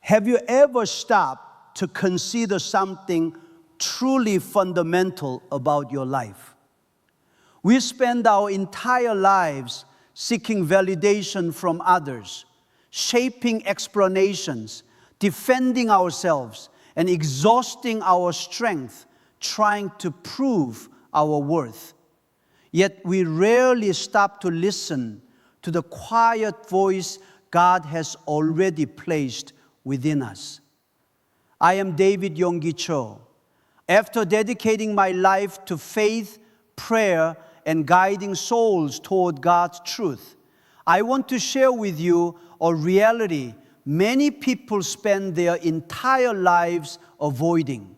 Have you ever stopped to consider something truly fundamental about your life? We spend our entire lives seeking validation from others, shaping explanations, defending ourselves, and exhausting our strength trying to prove our worth. Yet we rarely stop to listen to the quiet voice God has already placed within us. I am David Yonggi. After dedicating my life to faith, prayer, and guiding souls toward God's truth, I want to share with you a reality many people spend their entire lives avoiding.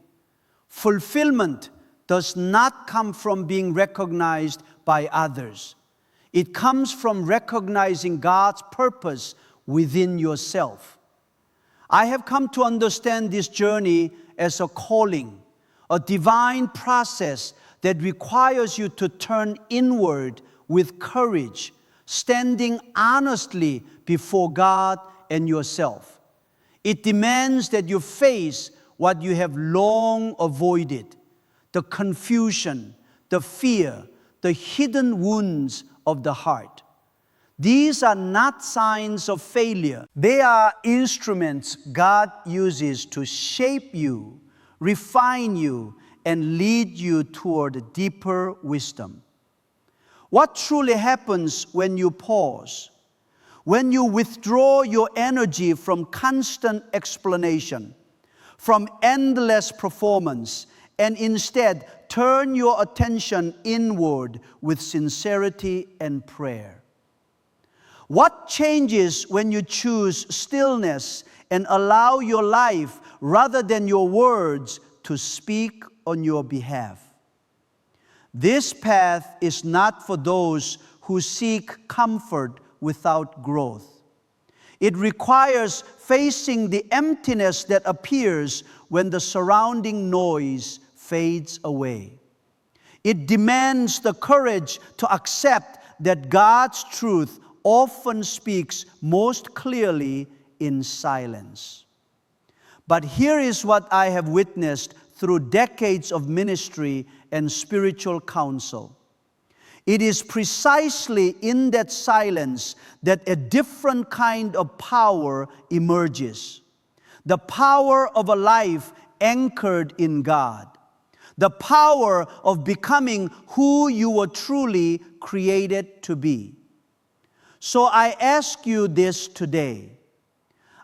Fulfillment does not come from being recognized by others. It comes from recognizing God's purpose within yourself. I have come to understand this journey as a calling, a divine process that requires you to turn inward with courage, standing honestly before God and yourself. It demands that you face what you have long avoided, the confusion, the fear, the hidden wounds of the heart. These are not signs of failure. They are instruments God uses to shape you, refine you, and lead you toward deeper wisdom. What truly happens when you pause? When you withdraw your energy from constant explanation, from endless performance, and instead turn your attention inward with sincerity and prayer. What changes when you choose stillness and allow your life rather than your words to speak on your behalf? This path is not for those who seek comfort without growth. It requires facing the emptiness that appears when the surrounding noise fades away. It demands the courage to accept that God's truth often speaks most clearly in silence. But here is what I have witnessed through decades of ministry and spiritual counsel. It is precisely in that silence that a different kind of power emerges. The power of a life anchored in God. The power of becoming who you were truly created to be. So I ask you this today.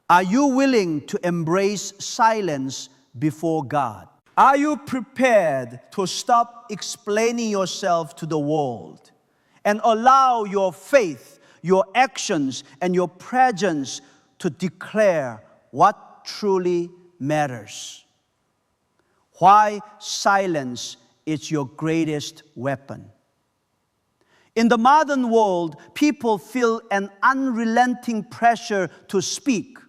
Are you willing to embrace silence before God? Are you prepared to stop explaining yourself to the world and allow your faith, your actions, and your presence to declare what truly matters? Why silence is your greatest weapon. In the modern world, people feel an unrelenting pressure to speak,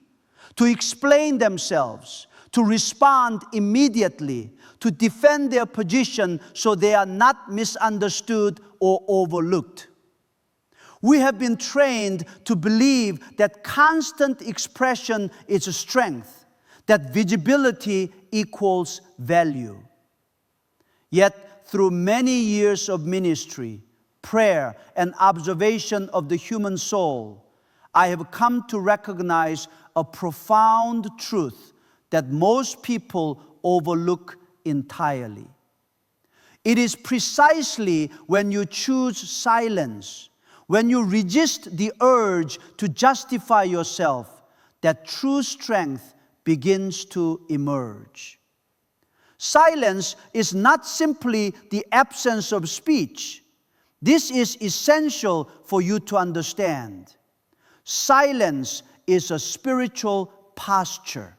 to explain themselves, to respond immediately, to defend their position so they are not misunderstood or overlooked. We have been trained to believe that constant expression is strength, that visibility equals value. Yet, through many years of ministry, prayer, and observation of the human soul, I have come to recognize a profound truth that most people overlook entirely. It is precisely when you choose silence, when you resist the urge to justify yourself, that true strength begins to emerge. Silence is not simply the absence of speech. This is essential for you to understand. Silence is a spiritual posture.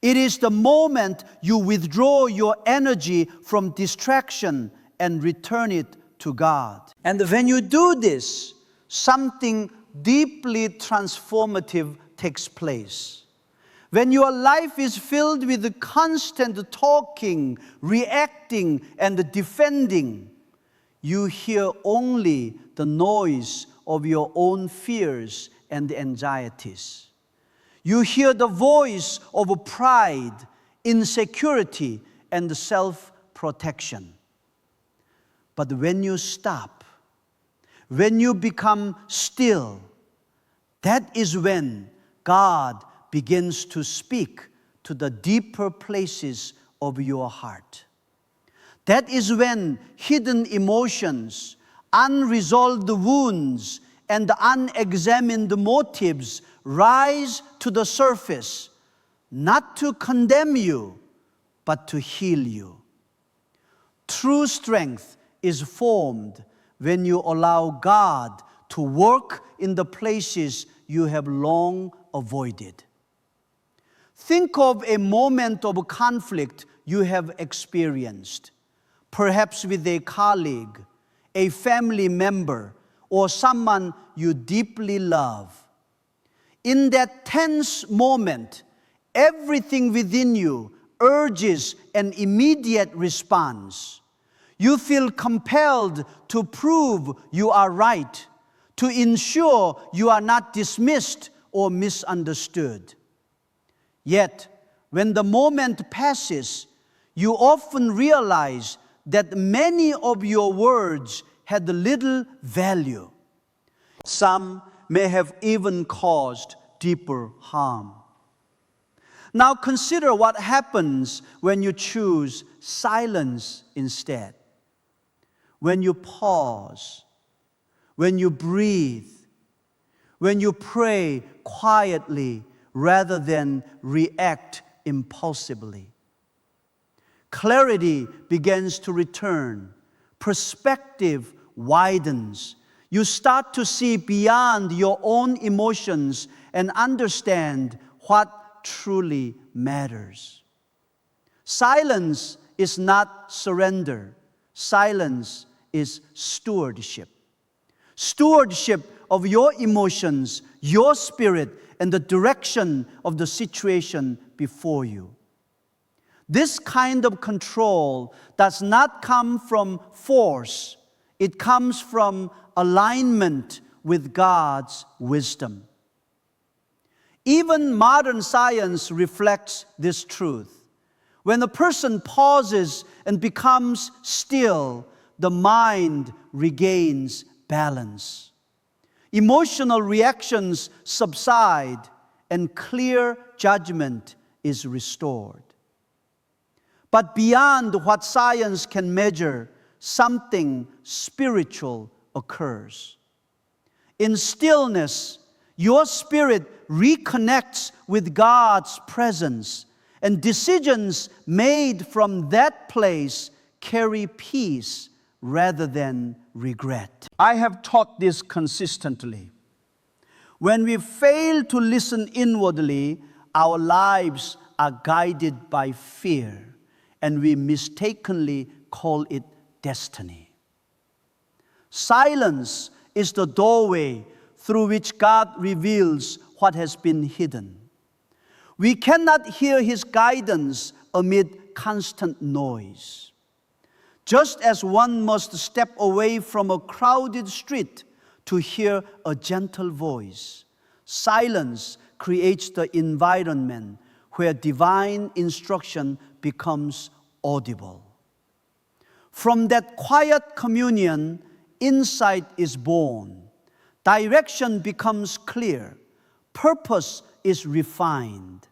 It is the moment you withdraw your energy from distraction and return it to God. And when you do this, something deeply transformative takes place. When your life is filled with the constant talking, reacting, and defending, you hear only the noise of your own fears and anxieties. You hear the voice of pride, insecurity, and self-protection. But when you stop, when you become still, that is when God begins to speak to the deeper places of your heart. That is when hidden emotions, unresolved wounds, and unexamined motives rise to the surface, not to condemn you, but to heal you. True strength is formed when you allow God to work in the places you have long avoided. Think of a moment of conflict you have experienced, perhaps with a colleague, a family member, or someone you deeply love. In that tense moment, everything within you urges an immediate response. You feel compelled to prove you are right, to ensure you are not dismissed or misunderstood. Yet, when the moment passes, you often realize that many of your words had little value. Some may have even caused deeper harm. Now consider what happens when you choose silence instead. When you pause, when you breathe, when you pray quietly rather than react impulsively. Clarity begins to return. Perspective widens. You start to see beyond your own emotions and understand what truly matters. Silence is not surrender. Silence is stewardship. Stewardship of your emotions, your spirit, and the direction of the situation before you. This kind of control does not come from force. It comes from alignment with God's wisdom. Even modern science reflects this truth. When a person pauses and becomes still, the mind regains balance. Emotional reactions subside and clear judgment is restored. But beyond what science can measure, something spiritual occurs. In stillness, your spirit reconnects with God's presence, and decisions made from that place carry peace rather than regret. I have taught this consistently. When we fail to listen inwardly, our lives are guided by fear, and we mistakenly call it destiny. Silence is the doorway through which God reveals what has been hidden. We cannot hear His guidance amid constant noise. Just as one must step away from a crowded street to hear a gentle voice, silence creates the environment where divine instruction becomes audible. From that quiet communion, insight is born. Direction becomes clear. Purpose is refined.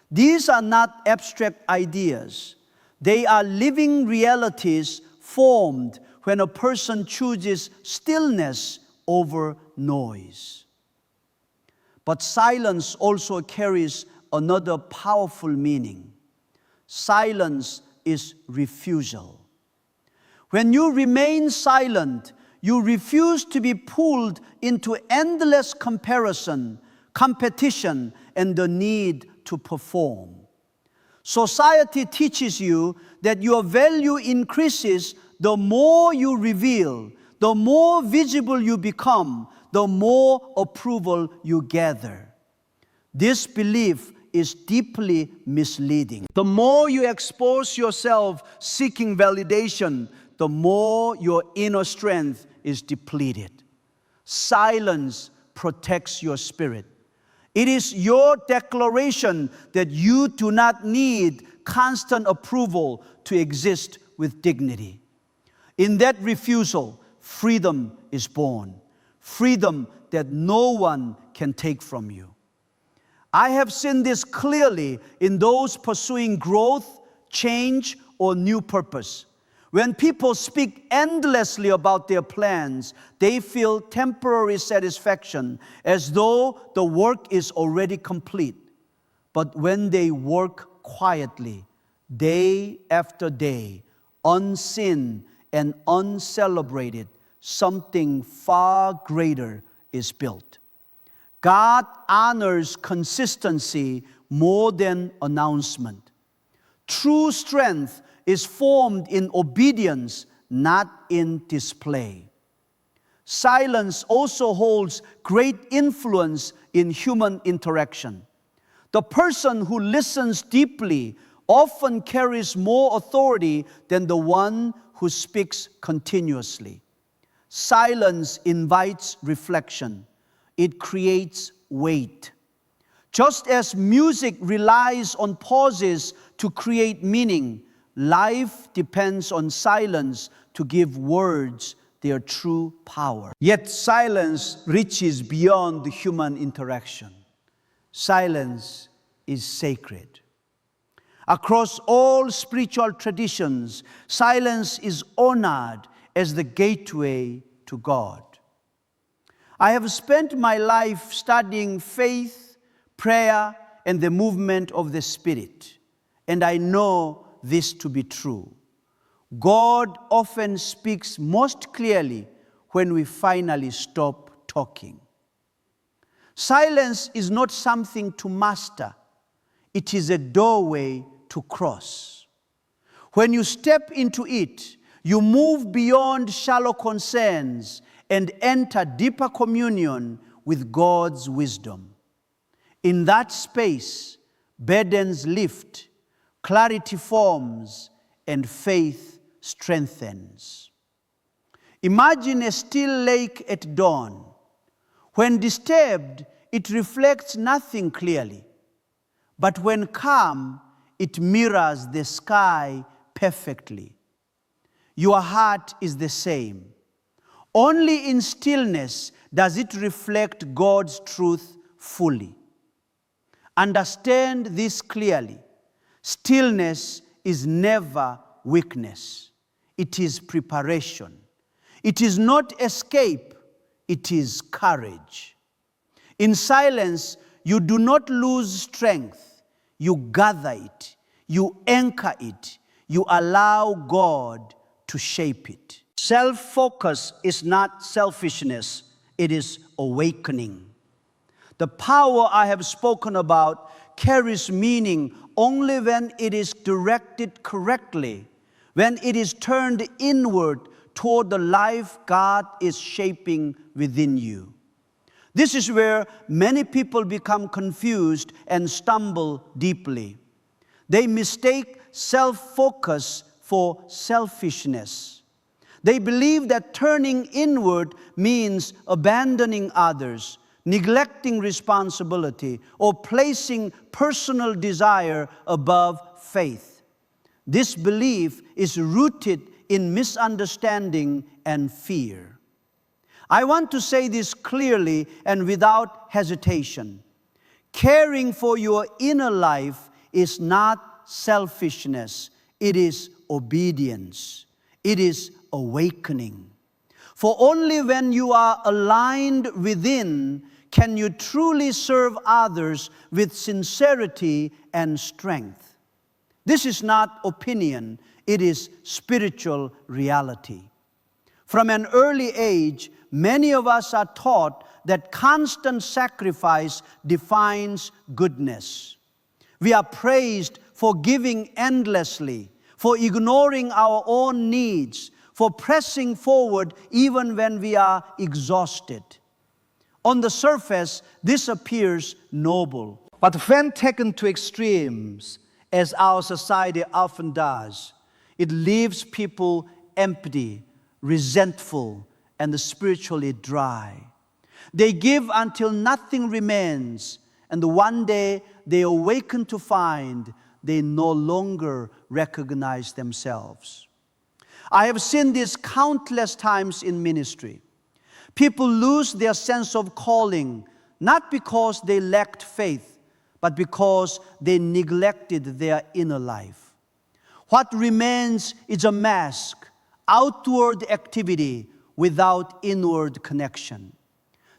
These are not abstract ideas. They are living realities formed when a person chooses stillness over noise. But silence also carries another powerful meaning. Silence is refusal. When you remain silent, you refuse to be pulled into endless comparison, competition, and the need to perform. Society teaches you that your value increases the more you reveal, the more visible you become, the more approval you gather. This belief is deeply misleading. The more you expose yourself seeking validation, the more your inner strength is depleted. Silence protects your spirit. It is your declaration that you do not need constant approval to exist with dignity. In that refusal, freedom is born. Freedom that no one can take from you. I have seen this clearly in those pursuing growth, change, or new purpose. When people speak endlessly about their plans, they feel temporary satisfaction as though the work is already complete. But when they work quietly, day after day, unseen and uncelebrated, something far greater is built. God honors consistency more than announcement. True strength is formed in obedience, not in display. Silence also holds great influence in human interaction. The person who listens deeply often carries more authority than the one who speaks continuously. Silence invites reflection. It creates weight. Just as music relies on pauses to create meaning, life depends on silence to give words their true power. Yet silence reaches beyond the human interaction. Silence is sacred. Across all spiritual traditions, silence is honored as the gateway to God. I have spent my life studying faith, prayer, and the movement of the Spirit, and I know this to be true. God often speaks most clearly when we finally stop talking. Silence is not something to master. It is a doorway to cross. When you step into it, you move beyond shallow concerns and enter deeper communion with God's wisdom. In that space, burdens lift, clarity forms, and faith strengthens. Imagine a still lake at dawn. When disturbed, it reflects nothing clearly. But when calm, it mirrors the sky perfectly. Your heart is the same. Only in stillness does it reflect God's truth fully. Understand this clearly. Stillness is never weakness. It is preparation. It is not escape. It is courage. In silence, you do not lose strength. You gather it. You anchor it. You allow God to shape it. Self-focus is not selfishness. It is awakening. The power I have spoken about carries meaning only when it is directed correctly, when it is turned inward toward the life God is shaping within you. This is where many people become confused and stumble deeply. They mistake self-focus for selfishness. They believe that turning inward means abandoning others, neglecting responsibility, or placing personal desire above faith. This belief is rooted in misunderstanding and fear. I want to say this clearly and without hesitation. Caring for your inner life is not selfishness. It is obedience. It is awakening. For only when you are aligned within can you truly serve others with sincerity and strength. This is not opinion. It is spiritual reality. From an early age, many of us are taught that constant sacrifice defines goodness. We are praised for giving endlessly, for ignoring our own needs, for pressing forward even when we are exhausted. On the surface, this appears noble. But when taken to extremes, as our society often does, it leaves people empty, resentful, and spiritually dry. They give until nothing remains, And one day they awaken to find they no longer recognize themselves. I have seen this countless times in ministry. People lose their sense of calling, not because they lacked faith, but because they neglected their inner life. What remains is a mask, outward activity without inward connection.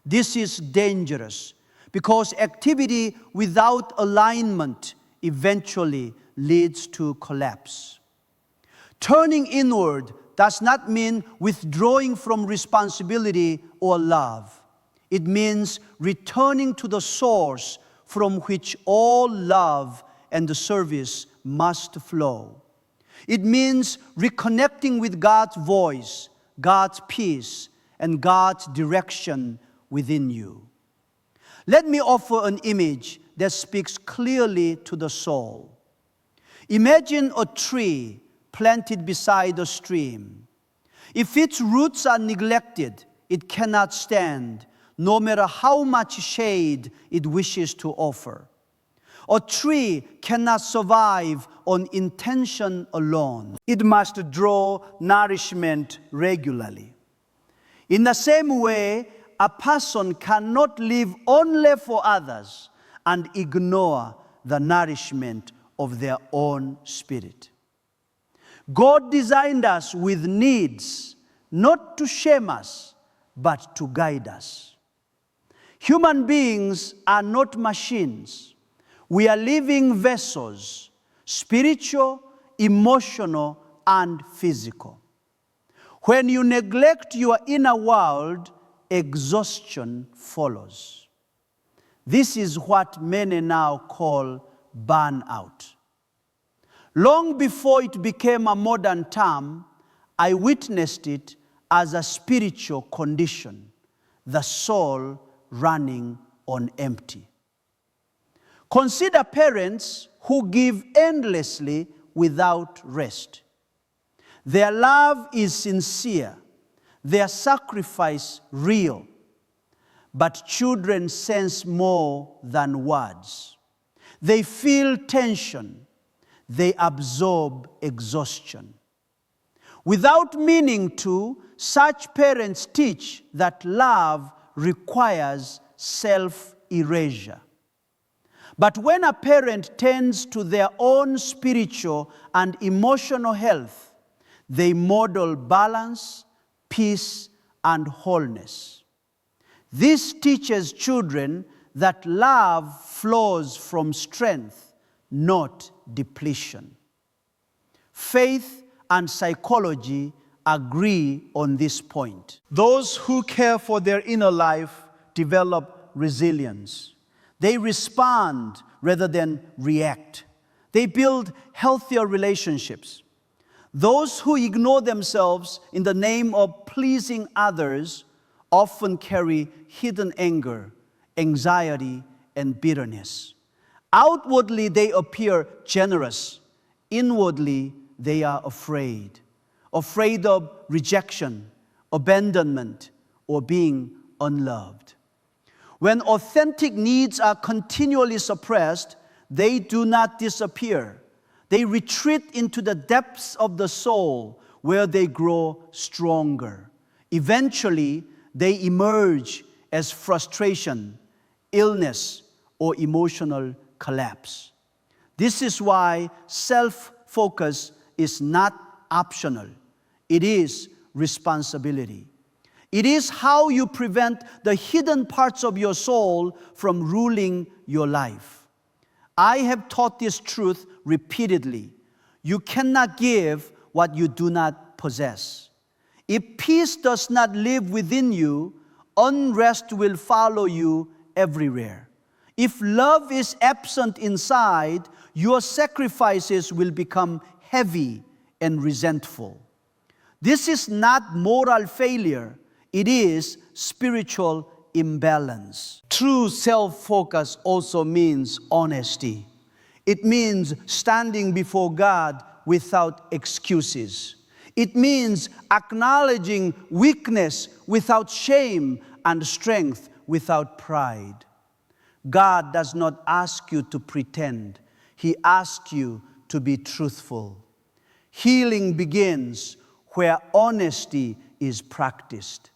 This is dangerous because activity without alignment eventually leads to collapse. Turning inward does not mean withdrawing from responsibility or love. It means returning to the source from which all love and service must flow. It means reconnecting with God's voice, God's peace, and God's direction within you. Let me offer an image that speaks clearly to the soul. Imagine a tree planted beside a stream. If its roots are neglected, it cannot stand, no matter how much shade it wishes to offer. A tree cannot survive on intention alone. It must draw nourishment regularly. In the same way, a person cannot live only for others and ignore the nourishment of their own spirit. God designed us with needs, not to shame us, but to guide us. Human beings are not machines. We are living vessels, spiritual, emotional, and physical. When you neglect your inner world, exhaustion follows. This is what many now call burnout. Long before it became a modern term, I witnessed it as a spiritual condition, the soul running on empty. Consider parents who give endlessly without rest. Their love is sincere, their sacrifice real, but children sense more than words. They feel tension, they absorb exhaustion. Without meaning to, such parents teach that love requires self-erasure. But when a parent tends to their own spiritual and emotional health, they model balance, peace, and wholeness. This teaches children that love flows from strength, not depletion. Faith and psychology agree on this point. Those who care for their inner life develop resilience. They respond rather than react. They build healthier relationships. Those who ignore themselves in the name of pleasing others often carry hidden anger, anxiety, and bitterness. Outwardly, they appear generous. Inwardly, they are afraid of rejection, abandonment, or being unloved. When authentic needs are continually suppressed, they do not disappear. They retreat into the depths of the soul where they grow stronger. Eventually, they emerge as frustration, illness, or emotional collapse. This is why self-focus is not optional. It is responsibility. It is how you prevent the hidden parts of your soul from ruling your life. I have taught this truth repeatedly. You cannot give what you do not possess. If peace does not live within you, unrest will follow you everywhere. If love is absent inside, your sacrifices will become heavy and resentful. This is not moral failure. It is spiritual imbalance. True self-focus also means honesty. It means standing before God without excuses. It means acknowledging weakness without shame and strength without pride. God does not ask you to pretend. He asks you to be truthful. Healing begins where honesty is practiced.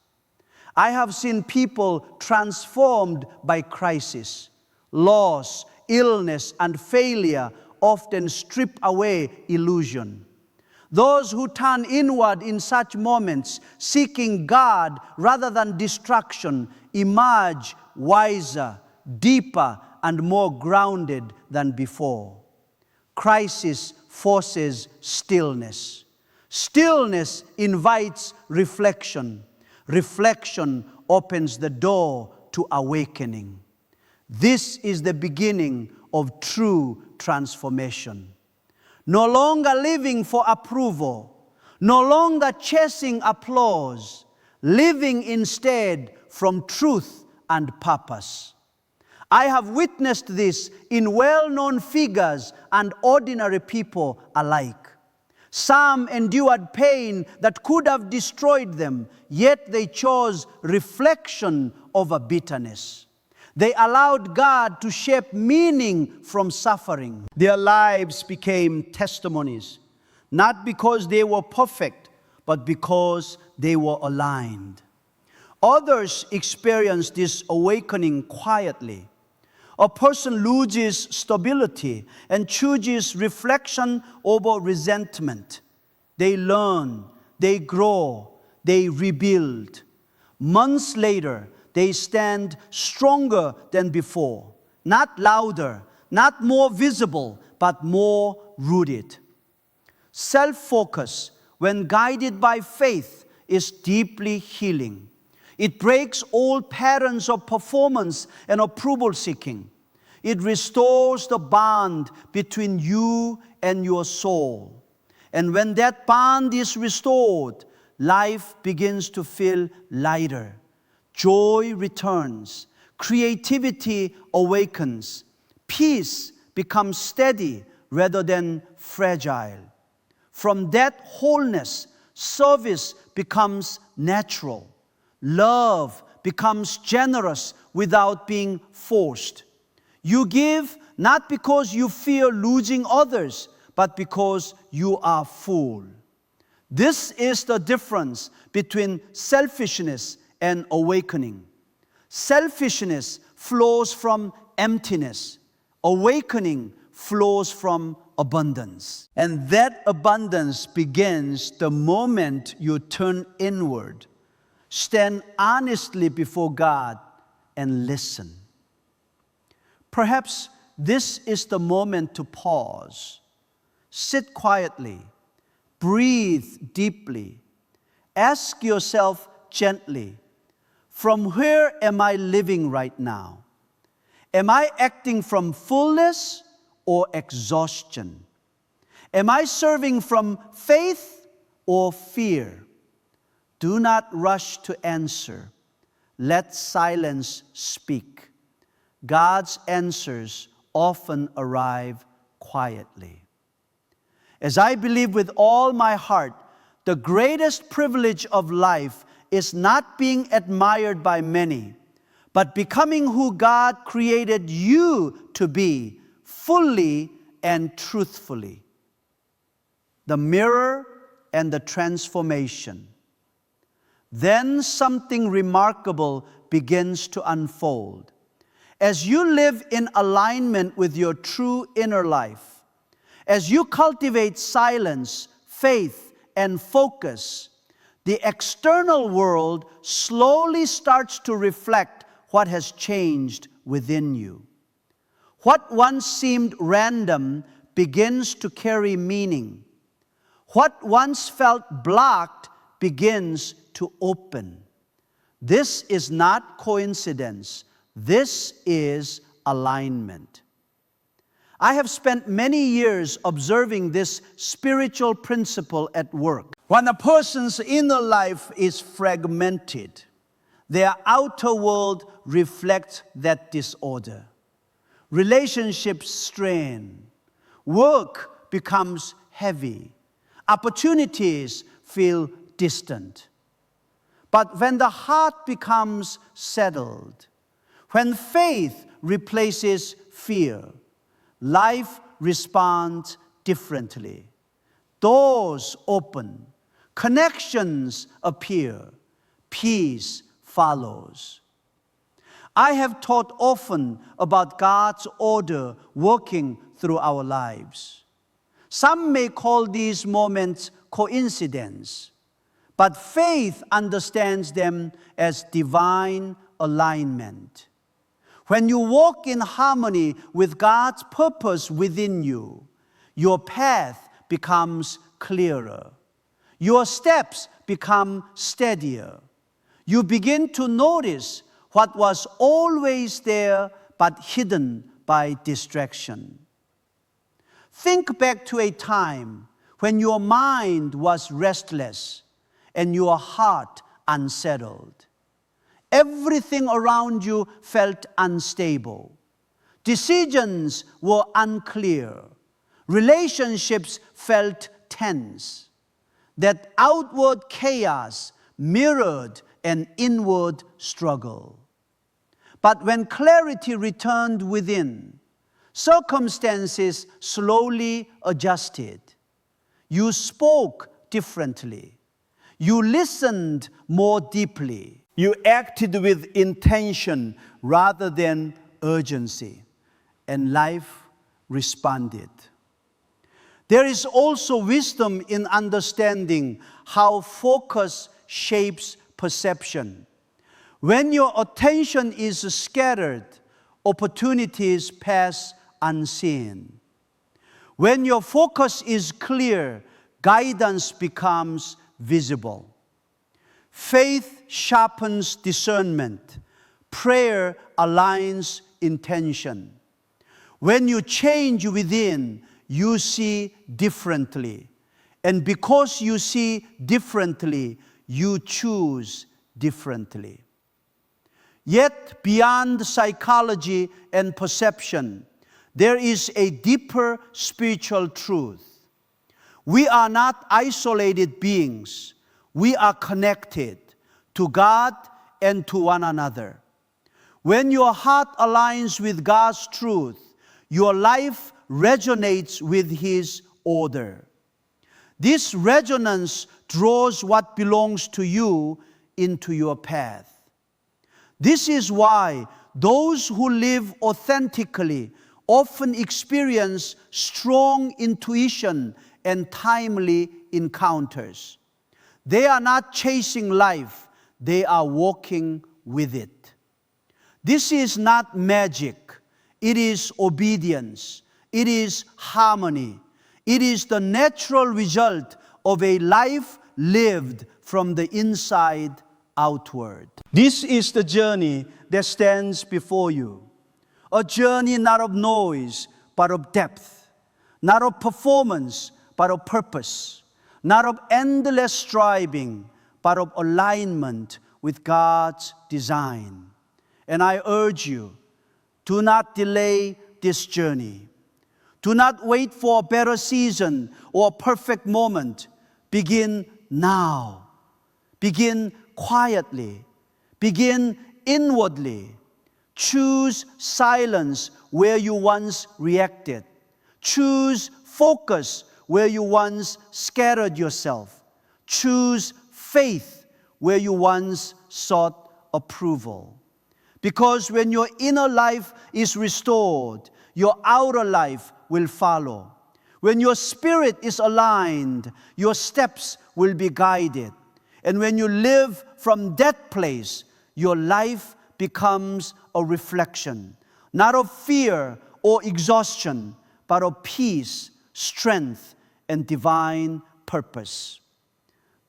I have seen people transformed by crisis. Loss, illness, and failure often strip away illusion. Those who turn inward in such moments, seeking God rather than distraction, emerge wiser, deeper, and more grounded than before. Crisis forces stillness. Stillness invites reflection. Reflection opens the door to awakening. This is the beginning of true transformation. No longer living for approval, no longer chasing applause, living instead from truth and purpose. I have witnessed this in well-known figures and ordinary people alike. Some endured pain that could have destroyed them, yet they chose reflection over bitterness. They allowed God to shape meaning from suffering. Their lives became testimonies, not because they were perfect, but because they were aligned. Others experienced this awakening quietly. A person loses stability and chooses reflection over resentment. They learn, they grow, they rebuild. Months later, they stand stronger than before, not louder, not more visible, but more rooted. Self-focus, when guided by faith, is deeply healing. It breaks old patterns of performance and approval seeking. It restores the bond between you and your soul. And when that bond is restored, life begins to feel lighter. Joy returns. Creativity awakens. Peace becomes steady rather than fragile. From that wholeness, service becomes natural. Love becomes generous without being forced. You give not because you fear losing others, but because you are full. This is the difference between selfishness and awakening. Selfishness flows from emptiness. Awakening flows from abundance. And that abundance begins the moment you turn inward, stand honestly before God, and listen. Perhaps this is the moment to pause. Sit quietly. Breathe deeply. Ask yourself gently, from where am I living right now? Am I acting from fullness or exhaustion? Am I serving from faith or fear? Do not rush to answer. Let silence speak. God's answers often arrive quietly. As I believe with all my heart, the greatest privilege of life is not being admired by many, but becoming who God created you to be, fully and truthfully. The mirror and the transformation. Then something remarkable begins to unfold. As you live in alignment with your true inner life, as you cultivate silence, faith, and focus, the external world slowly starts to reflect what has changed within you. What once seemed random begins to carry meaning. What once felt blocked begins to open. This is not coincidence. This is alignment. I have spent many years observing this spiritual principle at work. When a person's inner life is fragmented, their outer world reflects that disorder. Relationships strain. Work becomes heavy. Opportunities feel distant. But when the heart becomes settled, when faith replaces fear. Life responds differently. Doors open, connections appear, peace follows. I have taught often about God's order working through our lives. Some may call these moments coincidence, but faith understands them as divine alignment. When you walk in harmony with God's purpose within you, your path becomes clearer. Your steps become steadier. You begin to notice what was always there but hidden by distraction. Think back to a time when your mind was restless and your heart unsettled. Everything around you felt unstable. Decisions were unclear. Relationships felt tense. That outward chaos mirrored an inward struggle. But when clarity returned within, circumstances slowly adjusted. You spoke differently. You listened more deeply. You acted with intention rather than urgency, and life responded. There is also wisdom in understanding how focus shapes perception. When your attention is scattered, opportunities pass unseen. When your focus is clear, guidance becomes visible. Faith sharpens discernment. Prayer aligns intention. When you change within, you see differently. And because you see differently, you choose differently. Yet, beyond psychology and perception, there is a deeper spiritual truth. We are not isolated beings. We are connected to God and to one another. When your heart aligns with God's truth, your life resonates with His order. This resonance draws what belongs to you into your path. This is why those who live authentically often experience strong intuition and timely encounters. They are not chasing life, they are walking with it. This is not magic, it is obedience, it is harmony, it is the natural result of a life lived from the inside outward. This is the journey that stands before you. A journey not of noise, but of depth. Not of performance, but of purpose. Not of endless striving, but of alignment with God's design. And I urge you, do not delay this journey. Do not wait for a better season or a perfect moment. Begin now. Begin quietly. Begin inwardly. Choose silence where you once reacted. Choose focus where you once scattered yourself. Choose faith where you once sought approval. Because when your inner life is restored, your outer life will follow. When your spirit is aligned, your steps will be guided. And when you live from that place, your life becomes a reflection, not of fear or exhaustion, but of peace, strength, and divine purpose.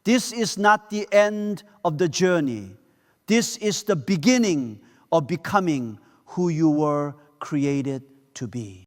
This is not the end of the journey. This is the beginning of becoming who you were created to be.